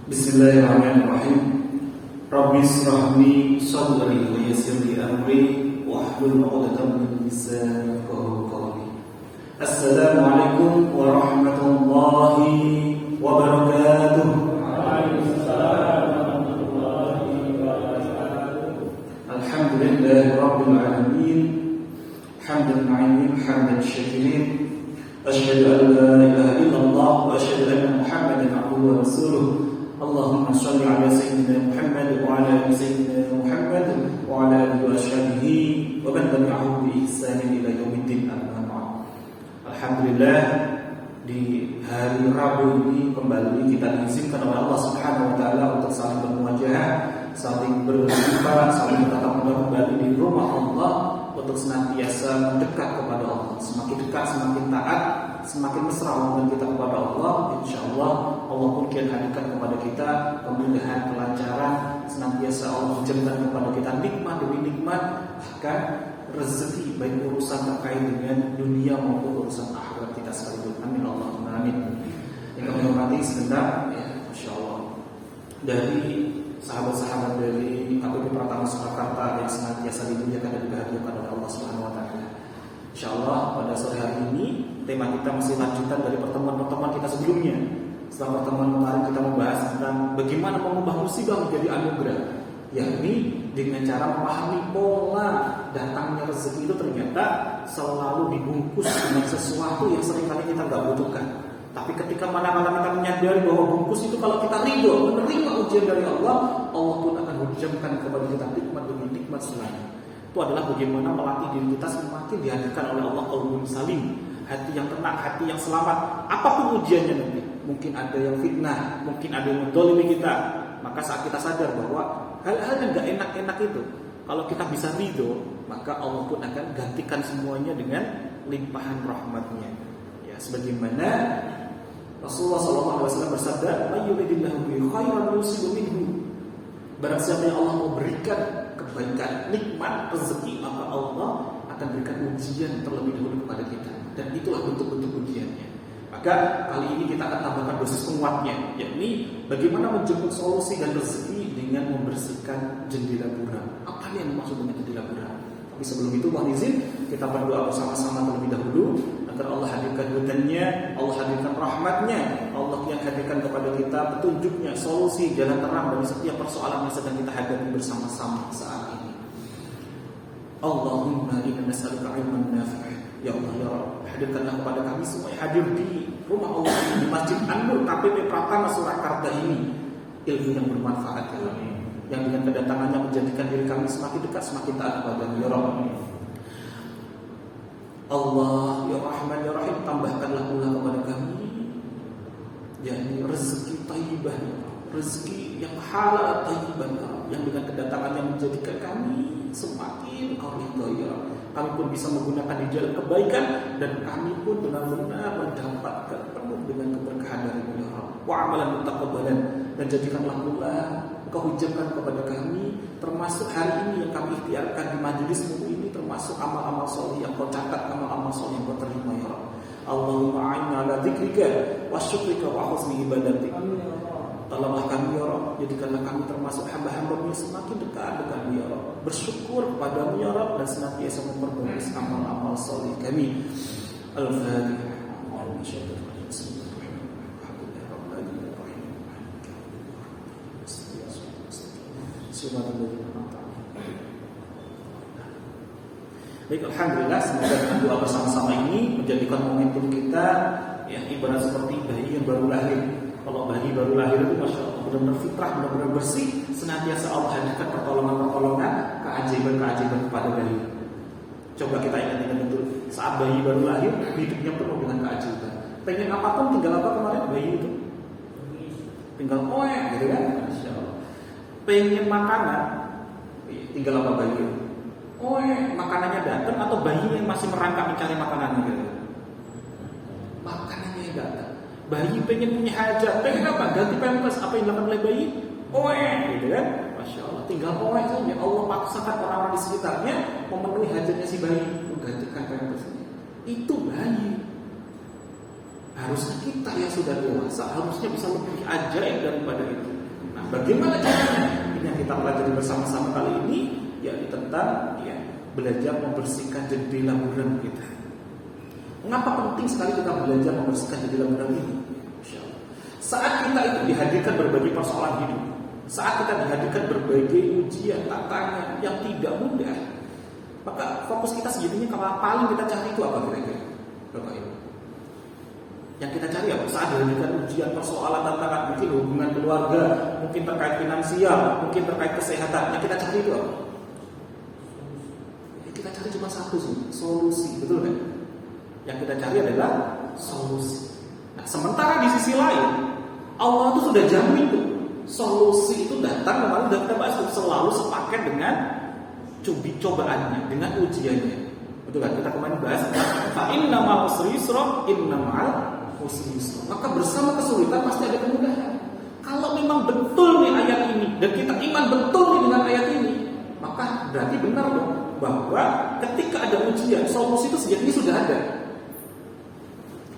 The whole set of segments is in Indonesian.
Bismillahirrahmanirrahim. Rabbi shrah li sadri wa yassir li amri wahlul 'uqdatam min lisani yafqahu qawli. Assalamualaikum warahmatullahi wabarakatuh. Waalaikumsalam warahmatullahi wabarakatuh. Alhamdulillahirabbil alamin. Hamdan 'alimin hamdan syakirin. Asyhadu an la ilaha illallah wa asyhadu anna Muhammadan 'abduhu wa rasuluh. Allahumma shalli ala sayyidina Muhammad wa ala ali sayyidina Muhammad wa ala alihi wa ashabihi wa man tabi'ahum bi ihsan ila yaumiddin. Amma ba'd. Alhamdulillah, di hari Rabu ini kembali kita diizinkan oleh Allah Subhanahu wa taala untuk saling bermuajahah, saling berjumpa, saling bertatap muka kembali di rumah Allah untuk senantiasa mendekat kepada Allah. Semakin dekat, semakin taat, semakin mesra hubungan kita kepada Allah. InsyaAllah Allah pun kian hadirkan kepada kita kemudahan, kelancaran, senantiasa Allah hujamkan kepada kita nikmat demi nikmat, bahkan rezeki baik urusan terkait dengan dunia maupun urusan akhirat kita sekaligus. Amin Allahumma amin. Yang kami hormati sebentar, ya, InsyaAllah dari sahabat-sahabat dari KPP Pratama Surakarta yang senantiasa dimuliakan dan dibahagiakan oleh Allah Subhanahu wa taala. Insyaallah pada sore hari ini tema kita masih lanjutan dari pertemuan-pertemuan kita sebelumnya. Setelah pertemuan kemarin kita membahas tentang bagaimana mengubah musibah menjadi anugerah, yakni dengan cara memahami pola datangnya rezeki itu ternyata selalu dibungkus dengan sesuatu yang seringkali kita nggak butuhkan. Tapi ketika mana-mana kita menyadari bahwa bungkus itu kalau kita ridho menerima ujian dari Allah, Allah pun akan hujamkan kepada kita nikmat demi nikmat selain. Itu adalah bagaimana melatih diri kita semakin dihadirkan oleh Allah qalbun salim, hati yang tenang, hati yang selamat. Apapun ujiannya nanti, mungkin ada yang fitnah, mungkin ada yang mendolimi kita, maka saat kita sadar bahwa hal-hal yang gak enak-enak itu, kalau kita bisa ridho, maka Allah pun akan gantikan semuanya dengan limpahan rahmatnya. Ya, sebagaimana Rasulullah SAW bersabda, "Mayyuridillahu bihi khairan yusib minhu." Barang siapa yang Allah mau berikan kebaikan, nikmat, rezeki, maka Allah akan berikan ujian terlebih dahulu kepada kita. Dan itulah bentuk-bentuk ujiannya. Maka kali ini kita akan tambahkan dosis penguatnya, yakni bagaimana menjemput solusi dan rezeki dengan membersihkan jendela buram. Apa yang dimaksud dengan jendela buram? Tapi sebelum itu, mohon izin kita berdoa bersama-sama terlebih dahulu agar Allah hadirkan hudannya, Allah hadirkan rahmatnya, Allah yang hadirkan kepada kita petunjuknya, solusi, jalan terang dari setiap persoalan yang sedang kita hadapi bersama-sama saat ini. Allahumma inna nas'aluka ilman nafi'. Ya Allah, ya Rabb, hadirkanlah kepada kami semua yang hadir di rumah Allah di Masjid An-Nur KPP Pratama Surakarta ini ilmu yang bermanfaat, ya Allah, yang dengan kedatangannya menjadikan diri kami semakin dekat, semakin taat kepada-Mu, ya Rabb. Allah ya Rahman ya Rahim, tambahkanlah pula kepada kami yakni rezeki thayyibah, rezeki yang halal thayyibah, yang dengan kedatangannya menjadikan kami semakin ridha, ya Rabb. Kami pun bisa menggunakan di jalan kebaikan dan kami pun benar-benar mendapatkan penuh dengan keberkahan dari-Mu, ya Rabb. Wa amalan mutaqabbalan, dan jadikanlah pula Engkau hujamkan kepada kami termasuk hari ini yang kami ikhtiarkan di majelis-Mu ini, termasuk amal-amal soleh yang Kau catat, amal-amal soleh yang Kau terima, ya Rabb. Allahumma a'inna ala dzikrika wa syukrika wa husni ibadatik. Tolonglah kami, ya Rabb, jadikanlah kami termasuk hamba-hamba-Mu yang semakin dekat dengan-Mu, ya Rabb, bersyukur kepada-Mu, ya Rabb, dan senantiasa memperbaiki amal-amal soleh kami. Al-Fatihah. Baik, alhamdulillah, semoga dengan doa bersama-sama ini menjadikan momentum kita yang ibarat seperti bayi yang baru lahir. Kalau bayi baru lahir itu masya Allah benar-benar fitrah, benar-benar bersih, senantiasa Allah hadirkan pertolongan-pertolongan, keajaiban-keajaiban kepada bayi. Coba kita ingat-ingat itu, saat bayi baru lahir hidupnya penuh dengan keajaiban. Pengen apapun tinggal apa kemarin bayi itu? Tinggal gitu kan? Masya Allah. Pengen makanan, tinggal apa bayi? Makanannya datang atau bayi yang masih merangkak mencari makanannya gitu? Makanannya yang datang. Bayi pengen punya hajat, pengen apa? Ganti pampers, apa yang dilakukan oleh bayi? Gitu kan? Masya Allah, tinggal saja. Allah paksakan orang-orang di sekitarnya memenuhi hajatnya si bayi, menggantikan pampersnya. Itu bayi. Harusnya kita yang sudah dewasa harusnya bisa lebih ajaib daripada itu. Nah, bagaimana caranya? Ini yang kita pelajari bersama-sama kali ini, yakni tentang belajar membersihkan jendela buram kita. Mengapa penting sekali kita belajar membersihkan jendela buram ini? Saat kita itu dihadirkan berbagai persoalan hidup, saat kita dihadirkan berbagai ujian, tantangan yang tidak mudah, maka fokus kita sejatinya kalau paling kita cari itu apa kira-kira? Bapak Ibu, yang kita cari apa? Saat dihadirkan ujian, persoalan, tantangan, mungkin hubungan keluarga, mungkin terkait finansial, mungkin terkait kesehatan, yang kita cari itu apa? Yang kita cari cuma satu sih, solusi, betul kan? Yang kita cari adalah solusi. Nah, sementara di sisi lain Allah itu sudah jamin tuh solusi itu datang, kemarin sudah kita bahas tuh, selalu sepaket dengan cobaannya, dengan ujiannya. Betul kan? Kita kemarin bahas fa inna ma'al usri yusra, inna ma'al usri yusra. Maka bersama kesulitan pasti ada kemudahan. Kalau memang betul nih ayat ini dan kita iman betul nih dengan ayat ini, maka berarti benar dong bahwa ketika ada ujian, solusi itu sejatinya sudah ada.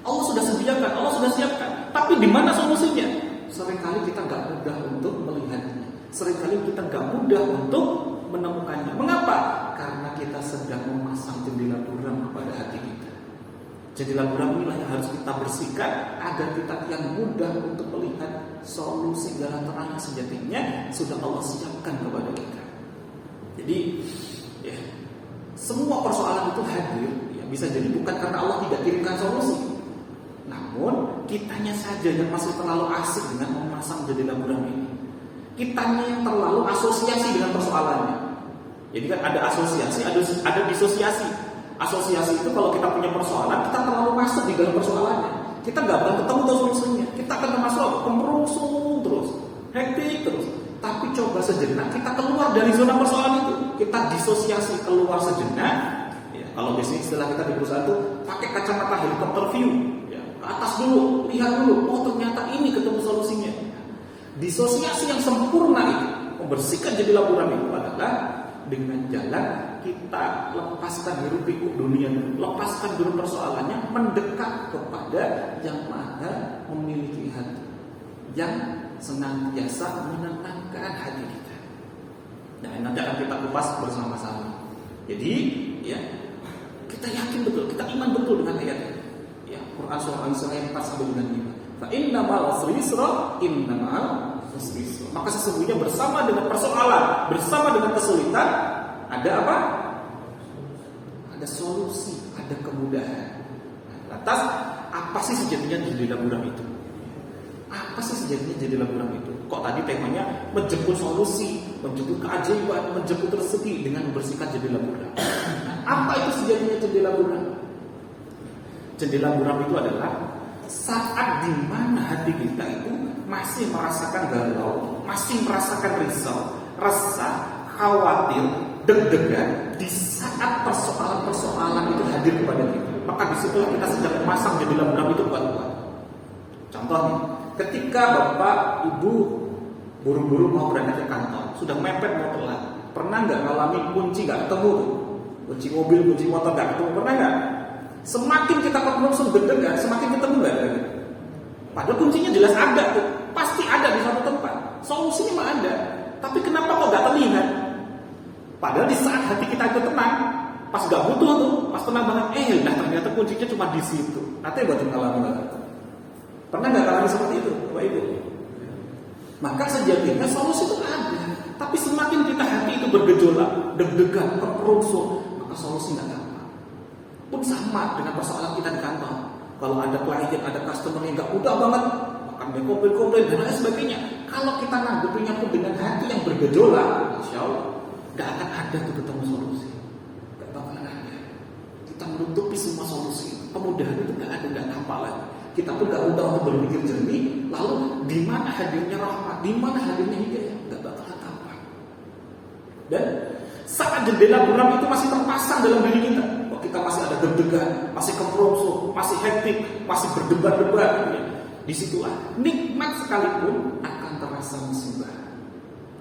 Allah sudah sediakan, Allah sudah siapkan. Tapi di mana solusinya? Seringkali kita nggak mudah untuk melihatnya. Seringkali kita nggak mudah untuk menemukannya. Mengapa? Karena kita sedang memasang jendela buram kepada hati kita. Jendela buram inilah yang harus kita bersihkan agar kita yang mudah untuk melihat solusi jalan terang yang sejatinya sudah Allah siapkan kepada kita. Jadi, semua persoalan itu hadir. Bisa jadi bukan karena Allah tidak kirimkan solusi. Namun kitanya saja yang masih terlalu asik dengan memasang jendela buram ini. Kitanya yang terlalu asosiasi dengan persoalannya. Jadi kan ada asosiasi, ada disosiasi. Asosiasi itu kalau kita punya persoalan, kita terlalu masuk di dalam persoalannya. Kita nggak akan ketemu solusinya. Kita akan termasuk kemerungsung terus, hektik terus. Tapi coba sejenak kita keluar dari zona persoalan itu. Kita disosiasi keluar sejenak. Kalau biasanya istilah kita di perusahaan itu pakai kacamata helikopter view. Atas dulu, lihat dulu, oh ternyata ini ketemu solusinya. Disosiasi yang sempurna itu, membersihkan jendela buram itu adalah dengan jalan kita lepaskan hiruk pikuk dunia, lepaskan dulu persoalannya, mendekat kepada yang maha memiliki hati, yang senantiasa menenangkan hati kita. Nah, nanti akan kita kupas bersama-sama. Jadi, kita yakin betul, kita iman betul dengan ayat ini. Quran surah Al-Isra ayat 4 sampai dengan 5. Fa inna ma'al usri yusra, inna ma'al usri yusra. Maka sesungguhnya bersama dengan persoalan, bersama dengan kesulitan, ada apa? Ada solusi, ada kemudahan. Lantas, apa sih sejatinya jendela buram itu? Apa sih sejatinya jendela buram itu? Kok tadi temanya menjemput solusi, menjemput keajaiban, menjemput rezeki dengan membersihkan jendela buram. Apa itu sejatinya jendela buram? Jendela buram itu adalah saat di mana hati kita itu masih merasakan galau, masih merasakan risau, resah, khawatir, deg-degan di saat persoalan-persoalan itu hadir kepada kita. Maka disitulah kita sedang memasang jendela buram itu kuat-kuat. Contohnya, ketika bapak, ibu buru-buru mau berangkat ke kantor, sudah mepet mau telat, pernah nggak ngalamin kunci nggak ketemu tuh? Kunci mobil, kunci motor nggak ketemu, pernah nggak? Semakin kita kemerungsung deg-degan, semakin ketemu nggak? Padahal kuncinya jelas ada tuh, pasti ada di suatu tempat. Solusinya mah ada, tapi kenapa kok nggak terlihat? Padahal di saat hati kita itu tenang, pas nggak butuh tuh, pas tenang banget, ternyata kuncinya cuma di situ. Nanti buat ngalamin lagi. Pernah nggak ngalamin seperti itu, Bapak Ibu? Maka sejatinya solusi itu ada, tapi semakin kita hati itu bergejolak, deg-degan, kemerungsung, maka solusi nggak ada. Pun sama dengan persoalan kita di kantor. Kalau ada klien, ada customer yang nggak mudah banget, akan dia komplain dan lain sebagainya. Kalau kita ngadepinnya pun dengan hati yang bergejolak, insya Allah nggak akan ada tuh ketemu solusi. Nggak bakalan ada. Kita menutupi semua solusi. Kemudahan itu nggak ada, nggak nampak lagi. Kita pun nggak mudah untuk berpikir jernih. Lalu di mana hadirnya rahmat, di mana hadirnya hidayah, nggak bakalan tampak. Dan saat jendela buram itu masih terpasang dalam diri kita, kita masih ada deg-degan, masih kemerungsung, masih hektik, masih berdebar-debar. Disitulah nikmat sekalipun akan terasa musibah.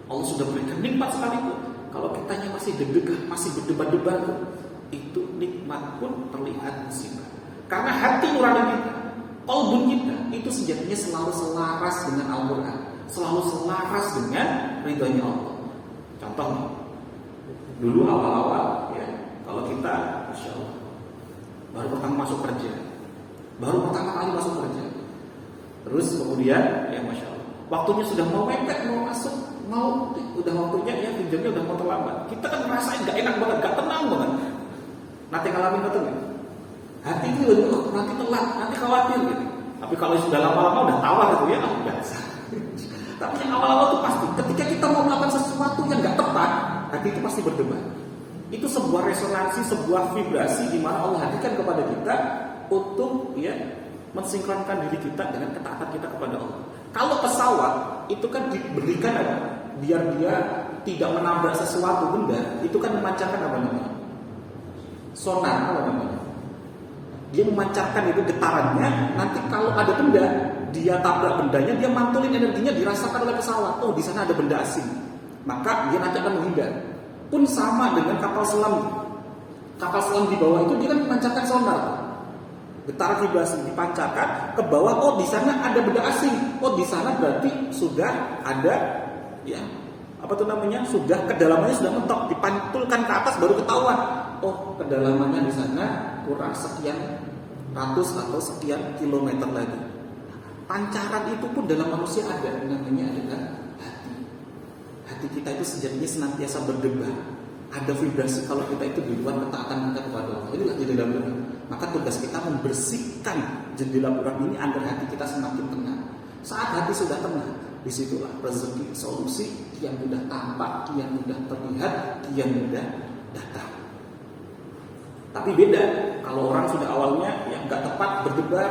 Allah sudah berikan nikmat sekalipun, kalau kitanya masih deg-degan, masih berdebar-debar, itu nikmat pun terlihat musibah. Karena hati nurani kita, qalbun kita, itu sejatinya selalu selaras dengan Al-Quran, selalu selaras dengan ridhonya Allah. Contoh nih, dulu awal-awal ya, kalau kita, masya Allah, baru pertama masuk kerja, baru pertama kali masuk kerja, terus kemudian ya masya Allah, waktunya sudah mau mepet, mau masuk, mau udah waktunya ya pinjamnya udah mau terlambat, kita kan ngerasain gak enak banget, gak tenang banget. Nanti ngalamin betul nggak? Hati itu nanti telat, nanti khawatir gitu. Tapi kalau sudah lama-lama udah tawar gitu ya, biasa. Tapi yang awal-awal itu pasti, ketika kita mau melakukan sesuatu yang nggak tepat, hati itu pasti berdebar. Itu sebuah resonansi, sebuah vibrasi di mana Allah hadirkan kepada kita untuk ya mensinkronkan diri kita dengan ketaatan kita kepada Allah. Kalau pesawat itu kan diberikan biar dia tidak menabrak sesuatu benda, itu kan memancarkan apa namanya? Sonar apa namanya? Dia memancarkan itu getarannya. Nanti kalau ada benda, dia tabrak bendanya, dia mantulin energinya, dirasakan oleh pesawat. Oh, di sana ada benda asing, maka dia nanti akan menghindar. Pun sama dengan kapal selam. Kapal selam di bawah itu dia kan memancarkan sonar. Getaran vibrasi dipancarkan ke bawah. Oh, di sana ada benda asing. Oh, di sana berarti sudah ada ya apa tuh namanya? Sudah kedalamannya sudah mentok, dipantulkan ke atas baru ketahuan. Oh, kedalamannya di sana kurang sekian ratus atau sekian kilometer lagi. Pancaran itu pun dalam manusia ada, namanya adalah hati. Hati kita itu sejatinya senantiasa berdebar. Ada vibrasi kalau kita itu di luar ketaatan kita kepada Allah. Inilah jendela buram. Maka tugas kita membersihkan jendela buram ini agar hati kita semakin tenang. Saat hati sudah tenang, disitulah rezeki, solusi yang mudah tampak, yang mudah terlihat, yang mudah datang. Tapi beda kalau orang sudah awalnya yang nggak tepat berdebar,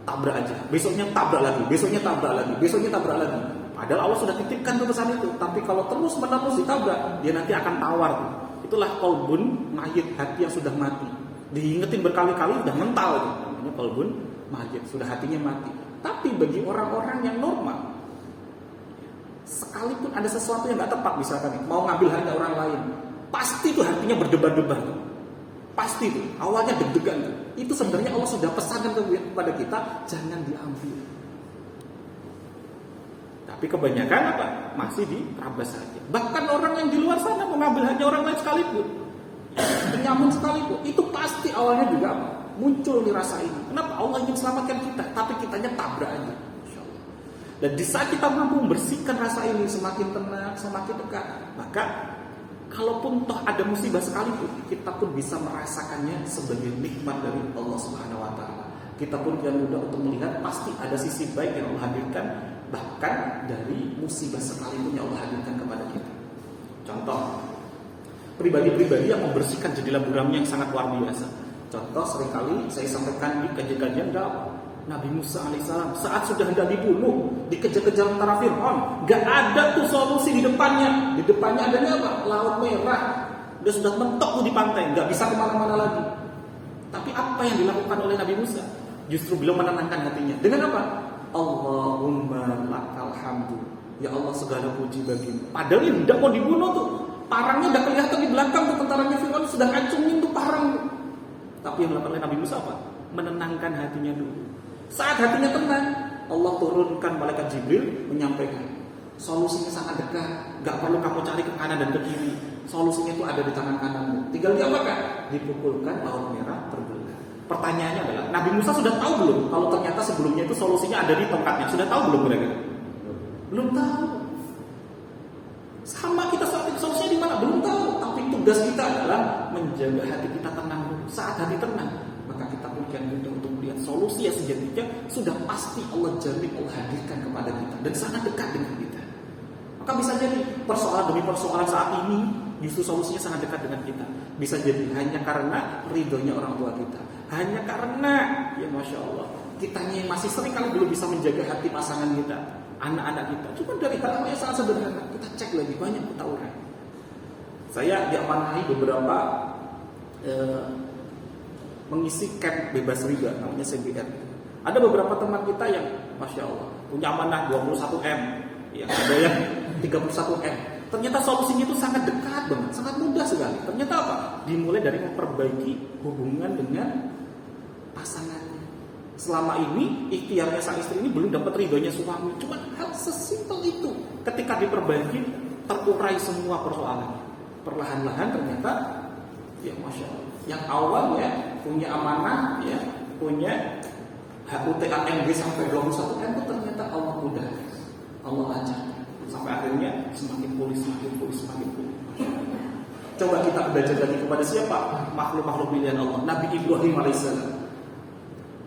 tabrak aja, besoknya tabrak lagi, besoknya tabrak lagi, besoknya tabrak lagi. Padahal Allah sudah titipkan pesan itu. Tapi kalau terus menerus ditabrak, dia nanti akan tawar. Itulah qalbun mayyit, hati yang sudah mati. Diingetin berkali-kali udah mental itu. Namanya qalbun mayyit, sudah hatinya mati. Tapi bagi orang-orang yang normal, sekalipun ada sesuatu yang nggak tepat, misalkan mau ngambil harta orang lain, pasti tuh hatinya berdebar-debar. Pasti itu, awalnya deg-degan tuh. Itu sebenarnya Allah sudah pesankan kepada kita, jangan diambil. Tapi kebanyakan apa? Masih dirabas saja. Bahkan orang yang di luar sana mengambil hanya orang lain sekalipun, penyamun sekalipun, itu pasti awalnya juga apa? Muncul di rasa ini. Kenapa? Allah ingin selamatkan kita, tapi kitanya tabrak aja. Insyaallah. Dan di saat kita mampu membersihkan rasa ini, semakin tenang, semakin dekat, maka kalaupun toh ada musibah sekalipun, kita pun bisa merasakannya sebagai nikmat dari Allah Subhanahu wa taala. Kita pun tidak mudah untuk melihat pasti ada sisi baik yang Allah hadirkan, bahkan dari musibah sekalipun yang Allah hadirkan kepada kita. Contoh, pribadi-pribadi yang membersihkan jendela buramnya yang sangat luar biasa. Contoh, seringkali saya sampaikan di kajian-kajian Nabi Musa alaihissalam saat sudah hendak dibunuh, dikejar-kejar tentara Fir'aun, gak ada tuh solusi di depannya. Di depannya adanya apa? Laut Merah. Dia sudah mentok tuh di pantai, gak bisa kemana-mana lagi. Tapi apa yang dilakukan oleh Nabi Musa? Justru beliau menenangkan hatinya. Dengan apa? Allahumma lakal hamdu. Ya Allah, segala puji bagimu. Padahal dia tidak mau dibunuh tuh. Parangnya udah kelihatan di belakang tuh, tentaranya Fir'aun sudah ngacungin tuh parang. Tapi yang dilakukan oleh Nabi Musa apa? Menenangkan hatinya dulu. Saat hatinya tenang, Allah turunkan malaikat Jibril menyampaikan solusinya sangat dekat. Gak perlu kamu cari ke kanan dan ke kiri. Solusinya itu ada di tangan kananmu. Tinggal diapakan? Dipukulkan laut merah terbelah. Pertanyaannya adalah, Nabi Musa sudah tahu belum kalau ternyata sebelumnya itu solusinya ada di tongkatnya? Sudah tahu belum mereka? Belum tahu. Sama kita saat itu solusinya di mana? Belum tahu. Tapi tugas kita adalah menjaga hati kita tenang dulu. Saat hati tenang, maka kita pun akan mudah untuk melihat solusi yang sejatinya sudah pasti Allah jamin, Allah hadirkan kepada kita dan sangat dekat dengan kita. Maka bisa jadi persoalan demi persoalan saat ini justru solusinya sangat dekat dengan kita. Bisa jadi hanya karena ridhonya orang tua kita, hanya karena ya masya Allah kitanya yang masih sering kali belum bisa menjaga hati pasangan kita, anak-anak kita. Cuma dari hal yang sangat sederhana, kita cek lagi banyak ketahuan. Saya diamanahi beberapa mengisi camp bebas riba, namanya CBR. Ada beberapa teman kita yang masya Allah punya amanah 21M, ya ada yang 31M. Ternyata solusinya itu sangat dekat banget, sangat mudah sekali. Ternyata apa? Dimulai dari memperbaiki hubungan dengan pasangannya. Selama ini ikhtiarnya sang istri ini belum dapat ridhonya suami. Cuma hal sesimpel itu ketika diperbaiki terurai semua persoalannya. Perlahan-lahan ternyata ya Masya Allah, yang awalnya punya amanah ya, punya HUTAMG sampai 21 M itu ternyata Allah mudah, Allah lancar, sampai akhirnya semakin pulih. Coba kita belajar lagi kepada siapa? Makhluk-makhluk pilihan Allah, Nabi Ibrahim alaihissalam.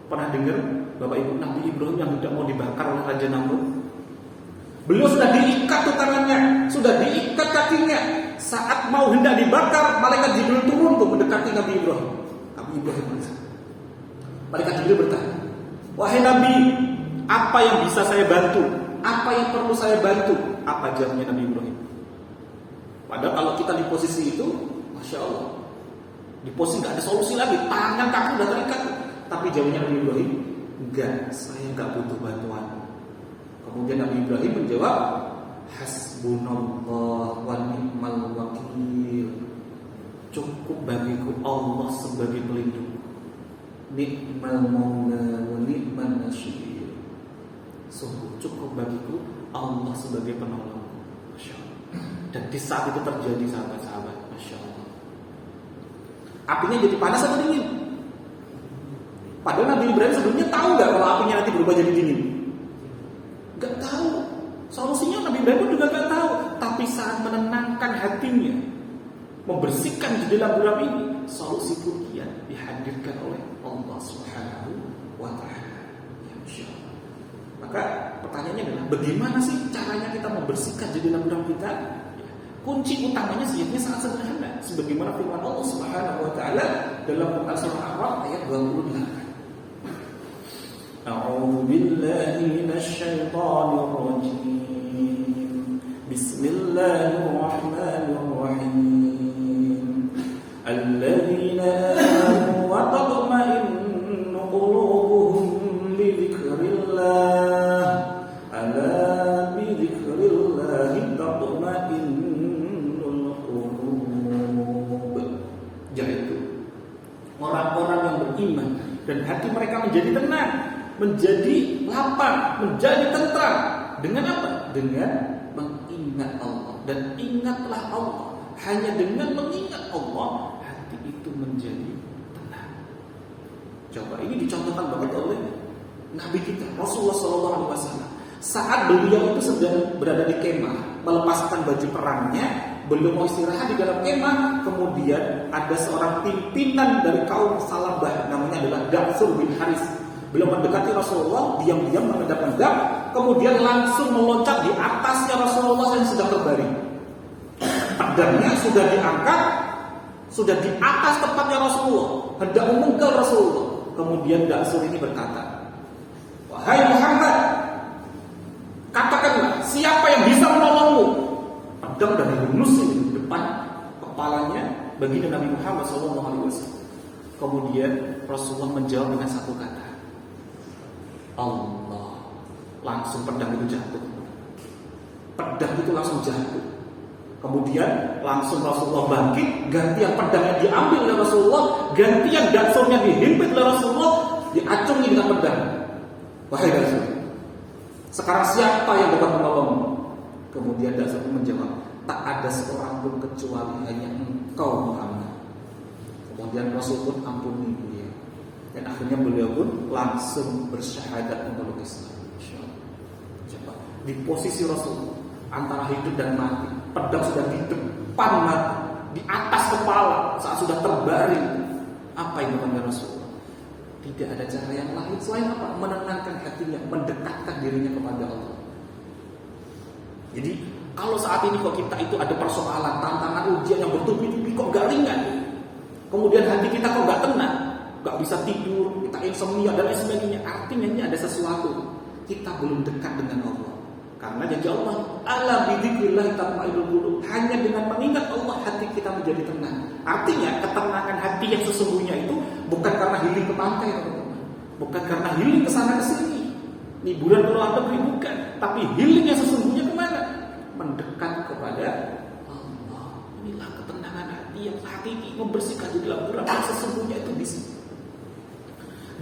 Pernah dengar Bapak Ibu Nabi Ibrahim yang tidak mau dibakar oleh Raja Namrud? Beliau sudah diikat tuh tangannya, sudah diikat kakinya. Saat mau hendak dibakar, malaikat Jibril turun tuh mendekati Nabi Ibrahim. Nabi Ibrahim malaikat Jibril bertanya, wahai Nabi, apa yang bisa saya bantu? Apa yang perlu saya bantu? Apa jawabnya Nabi Ibrahim? Padahal kalau kita di posisi itu, Masya Allah, di posisi gak ada solusi lagi, tangan kaki udah terikat. Tapi jawabnya Nabi Ibrahim, enggak, saya enggak butuh bantuan. Kemudian Nabi Ibrahim menjawab, hasbunallah wa ni'mal wakil. Cukup bagiku Allah sebagai pelindung. Ni'mal maula wa ni'mal nasir. Sungguh cukup bagiku Allah sebagai penolong. Masya Allah. Dan di saat itu terjadi sahabat-sahabat, Masya Allah, apinya jadi panas atau dingin? Padahal Nabi Ibrahim sebelumnya tahu nggak kalau apinya nanti berubah jadi dingin? Gak tahu. Solusinya Nabi Ibrahim pun juga gak tahu. Tapi saat menenangkan hatinya, membersihkan jendela buram ini, solusi pun dihadirkan oleh Allah Subhanahu wa Ta'ala. Ya, Masya Allah. Maka pertanyaannya adalah, bagaimana sih caranya kita membersihkan jendela buram kita? Ya, kunci utamanya sebenarnya sangat sederhana. Sebagaimana firman Allah Subhanahu wa Ta'ala dalam Quran surah Al-A'raf ayat 28. A'udzu billahi minasy syaithanir rajim. Bismillahirrahmanirrahim. Alladzina amanu wa tatma'innu qulubuhum bi dzikrillah. Ala bi dzikrillah tatma'innul qulub. Yaitu orang-orang yang beriman dan hati mereka menjadi tenang, menjadi lapang, menjadi tentram. Dengan apa? Dengan mengingat Allah. Dan ingatlah Allah. Hanya dengan mengingat Allah, hati itu menjadi tenang. Coba ini dicontohkan banget oleh Nabi kita Rasulullah SAW. Saat beliau itu sedang berada di kemah, melepaskan baju perangnya, beliau mau istirahat di dalam kemah. Kemudian ada seorang pimpinan dari kaum Salabah, namanya adalah Da'sur bin Haris. Beliau mendekati Rasulullah, diam-diam menghadap-hadap, kemudian langsung meloncat di atasnya Rasulullah yang sedang terbaring. Pedangnya sudah diangkat, sudah di atas tempatnya Rasulullah, hendak memenggal Rasulullah. Kemudian Da'sur ini berkata, wahai Muhammad, katakanlah siapa yang bisa menolongmu? Pedang dari hunus di depan kepalanya baginda Nabi Muhammad SAW. Kemudian Rasulullah menjawab dengan satu kata, Allah. Langsung pedang itu jatuh. Pedang itu langsung jatuh. Kemudian langsung Rasulullah bangkit, gantian pedangnya diambil oleh Rasulullah, gantian Da'surnya dihimpit oleh Rasulullah, diacungi dengan pedang. Wahai Da'sur, sekarang siapa yang dapat menolongmu? Kemudian Da'sur menjawab, tak ada seorang pun kecuali hanya engkau Muhammad. Kemudian Rasul pun ampuni beliau. Dan akhirnya beliau pun langsung bersyahadat memeluk Islam. Coba di posisi Rasul antara hidup dan mati, pedang sudah di depan mati, di atas kepala saat sudah terbaring. Apa yang dilakukan Rasulullah? Tidak ada cara yang lain selain apa? Menenangkan hatinya, mendekatkan dirinya kepada Allah. Jadi kalau saat ini kok kita itu ada persoalan, tantangan, ujian yang bertubi-tubi kok gak ringan, kemudian hati kita kok gak tenang, gak bisa tidur, kita insomnia dan lain sebagainya, artinya ini ada sesuatu, kita belum dekat dengan Allah. Karena janji Allah, ala bidzikrillah tatma'innul qulub. Hanya dengan mengingat Allah hati kita menjadi tenang. Artinya ketenangan hati yang sesungguhnya itu bukan karena healing ke pantai, teman-teman. Bukan karena healing ke sana ke sini, liburan ke luar negeri, bukan. Tapi healing yang sesungguhnya kemana? Mendekat kepada Allah. Inilah ketenangan hati yang hakiki, membersihkan di dalam buram yang sesungguhnya itu di sini.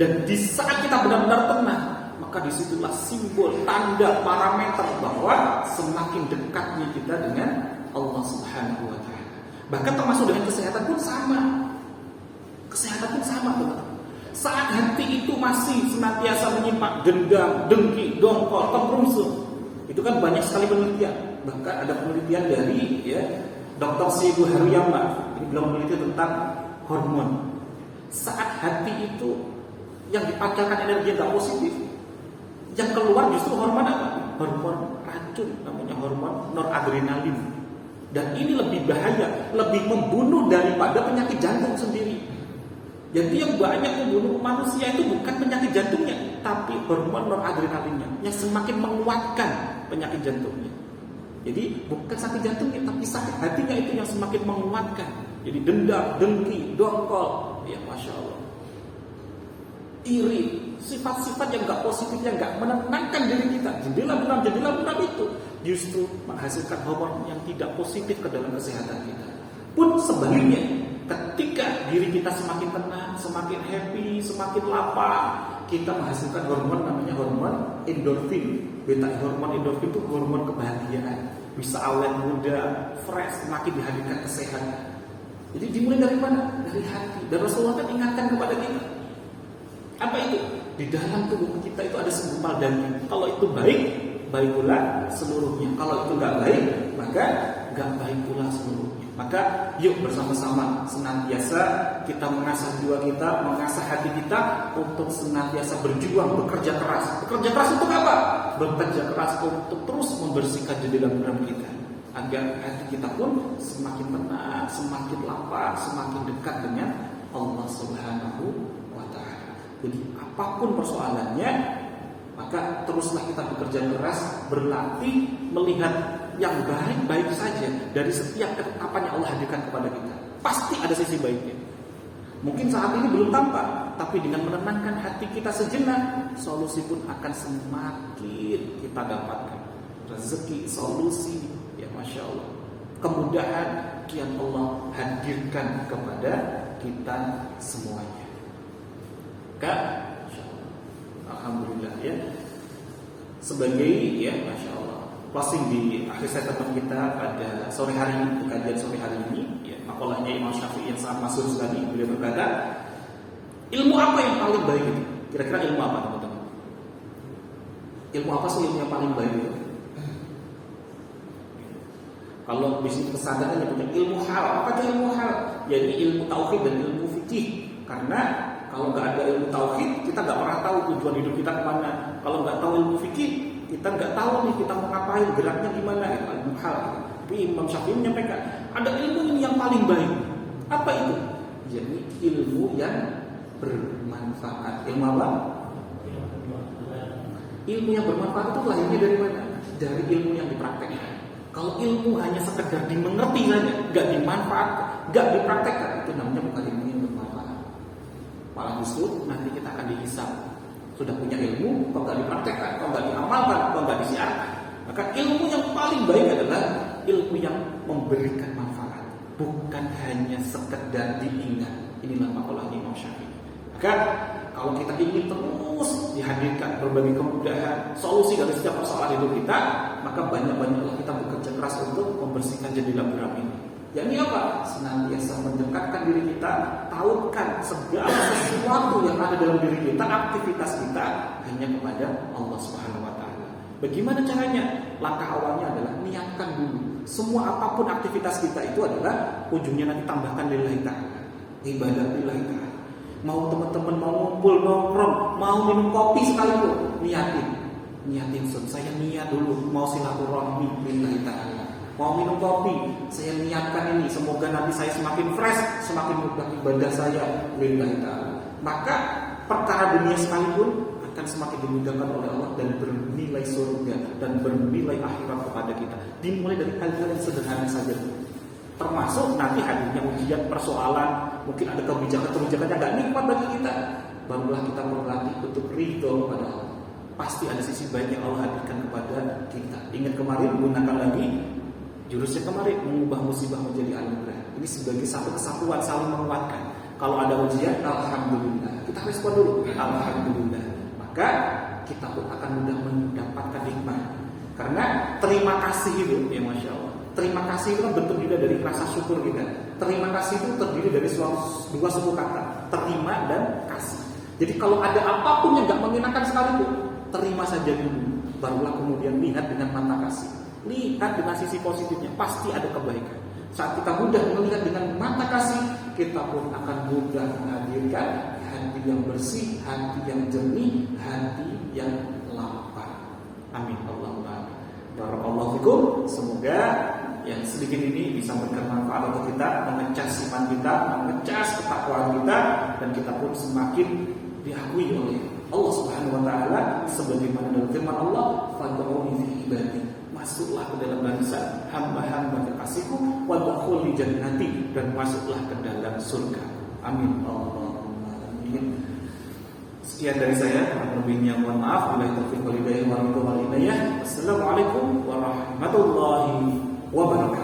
Dan di saat kita benar-benar tenang, maka disitulah simbol, tanda, parameter bahwa semakin dekatnya kita dengan Allah Subhanahu wa Ta'ala. Bahkan termasuk dengan kesehatan pun sama. Kesehatan pun sama, teman-teman. Saat hati itu masih senantiasa menyimpan dendam, dengki, dongkol, kerusuh, itu kan banyak sekali penelitian. Bahkan ada penelitian dari Dr. Seibu Haruyama. Ini belum meneliti tentang hormon. Saat hati itu yang dipancarkan energi yang tidak positif, yang keluar justru hormon apa? Hormon racun, namanya hormon noradrenalin. Dan ini lebih bahaya, lebih membunuh daripada penyakit jantung sendiri. Jadi yang banyak membunuh manusia itu bukan penyakit jantungnya, tapi hormon noradrenalinnya yang semakin menguatkan penyakit jantungnya. Jadi bukan sakit jantungnya, tapi sakit hatinya itu yang semakin menguatkan. Jadi dendam, dengki, dongkol, ya Masya Allah, iri, sifat-sifat yang gak positif, yang gak menenangkan diri kita. Jendela buram itu justru menghasilkan hormon yang tidak positif ke dalam kesehatan kita. Pun sebaliknya, ketika diri kita semakin tenang, semakin happy, semakin lapang, kita menghasilkan hormon namanya hormon endorfin. Beta hormon endorfin itu hormon kebahagiaan. Bisa awet muda, fresh, semakin dihadirkan kesehatan. Jadi dimulai dari mana? Dari hati. Dan Rasulullah kan ingatkan kepada kita. Apa itu? Di dalam tubuh kita itu ada segumpal daging. Kalau itu baik, baik pula seluruhnya. Kalau itu nggak baik, maka nggak baik pula seluruhnya. Maka yuk bersama-sama senantiasa kita mengasah jiwa kita, mengasah hati kita untuk senantiasa berjuang, bekerja keras. Bekerja keras untuk apa? Bekerja keras untuk terus membersihkan jendela muram kita, agar hati kita pun semakin tenang, semakin lapang, semakin dekat dengan Allah Subhanahu wa Ta'ala. Jadi apapun persoalannya, maka teruslah kita bekerja keras, berlatih, melihat yang baik-baik saja dari setiap ketetapan yang Allah hadirkan kepada kita. Pasti ada sisi baiknya. Mungkin saat ini belum tampak, tapi dengan menenangkan hati kita sejenak, solusi pun akan semakin kita dapatkan. Rezeki, solusi, ya Masya Allah, kemudahan kian Allah hadirkan kepada kita semuanya. Kak, alhamdulillah ya. Sebagai ya Masya Allah, closing di akhir statement kita pada sore hari ini, kajian sore hari ini, ya, makalahnya Imam Syafi'i yang sangat masyhur sekali. Beliau berkata, ilmu apa yang paling baik itu? Kira-kira ilmu apa, teman-teman? Ilmu apa sih ilmu yang paling baik itu? Kalau bisnis pesantren punya ilmu hal, apa itu ilmu hal? Yaitu ilmu tauhid dan ilmu fikih. Karena kalau nggak ada ilmu tauhid, kita nggak pernah tahu tujuan hidup kita kemana. Kalau nggak tahu ilmu fikih, kita nggak tahu nih kita mau ngapain, geraknya gimana. Ilmu hal. Tapi Imam Syafi'i menyampaikan ada ilmu ini yang paling baik. Apa itu? Jadi ilmu yang bermanfaat. Ilmu apa? Ilmu yang bermanfaat itu lahirnya dari mana? Dari ilmu yang dipraktekkan. Kalau ilmu hanya sekedar dimengerti saja, nggak dimanfaatkan, nggak dipraktekkan, itu namanya bukan ilmu yang bermanfaat. Malah justru nanti kita akan dihisab. Sudah punya ilmu, kok nggak dipraktekkan, kok nggak diamalkan, kok nggak disiarkan. Maka ilmu yang paling baik adalah ilmu yang memberikan manfaat, bukan hanya sekedar diingat. Inilah makalahnya Imam Syafi'i. Maka kalau kita ingin terus dihadirkan berbagai kemudahan, solusi dari setiap persoalan hidup kita, maka banyak-banyaklah kita bekerja keras untuk membersihkan jendela muram ini. Yakni apa? Senantiasa mendekatkan diri kita, tahukan segala sesuatu yang ada dalam diri kita, aktivitas kita hanya kepada Allah Subhanahu wa Ta'ala. Bagaimana caranya? Langkah awalnya adalah niatkan dulu. Semua apapun aktivitas kita itu adalah ujungnya nanti tambahkan lillahi ta'ala, ibadah lillahi ta'ala. Mau teman-teman mau ngumpul nongkrong, mau minum kopi sekalipun, niatin saya niat dulu mau silaturahmi lillahi ta'ala. Mau minum kopi, saya niatkan ini, semoga nanti saya semakin fresh, semakin mudah ibadah saya lillahi ta'ala. Maka perkara dunia sekalipun akan semakin dimudahkan oleh Allah dan bernilai surga dan bernilai akhirat kepada kita. Dimulai dari hal-hal yang sederhana saja. Termasuk nanti hadirnya ujian, persoalan, mungkin ada kebijakan-kebijakan yang gak nikmat bagi kita. Barulah kita berlatih untuk ridho kepada Allah. Pasti ada sisi baik yang Allah hadirkan kepada kita. Ingat kemarin, gunakan lagi jurusnya kemarin, mengubah musibah menjadi anugerah. Ini sebagai satu kesatuan saling menguatkan. Kalau ada ujian, alhamdulillah kita respon dulu, alhamdulillah. Maka kita pun akan mudah mendapatkan hikmah. Karena terima kasih itu, ya Masya Allah, terima kasih itu kan bentuk juga dari rasa syukur kita. Terima kasih itu terdiri dari dua suku kata, terima dan kasih. Jadi kalau ada apapun yang gak mengenakan sekalipun, terima saja dulu, barulah kemudian lihat dengan mata kasih. Lihat dengan sisi positifnya, pasti ada kebaikan. Saat kita mudah melihat dengan mata kasih, kita pun akan mudah menghadirkan hati yang bersih, hati yang jernih, hati yang lapang. Amin Allahumma amin. Barakallahu fikum. Semoga yang sedikit ini bisa memberikan manfaat untuk kita, mengecas iman kita, mengecas ketakwaan kita, dan kita pun semakin diakui oleh Allah Subhanahu wa taala sebagaimana dalam firman Allah, "Fad'uni fi ibadi." Masuklah ke dalam barisan hamba-hamba kekasihku, wadkhul li jannati, dan masuklah ke dalam surga. Amin Allahumma amin. Sekian dari saya, lebihnya mohon maaf. Billahi taufiq wal hidayah. Assalamualaikum warahmatullahi wabarakatuh.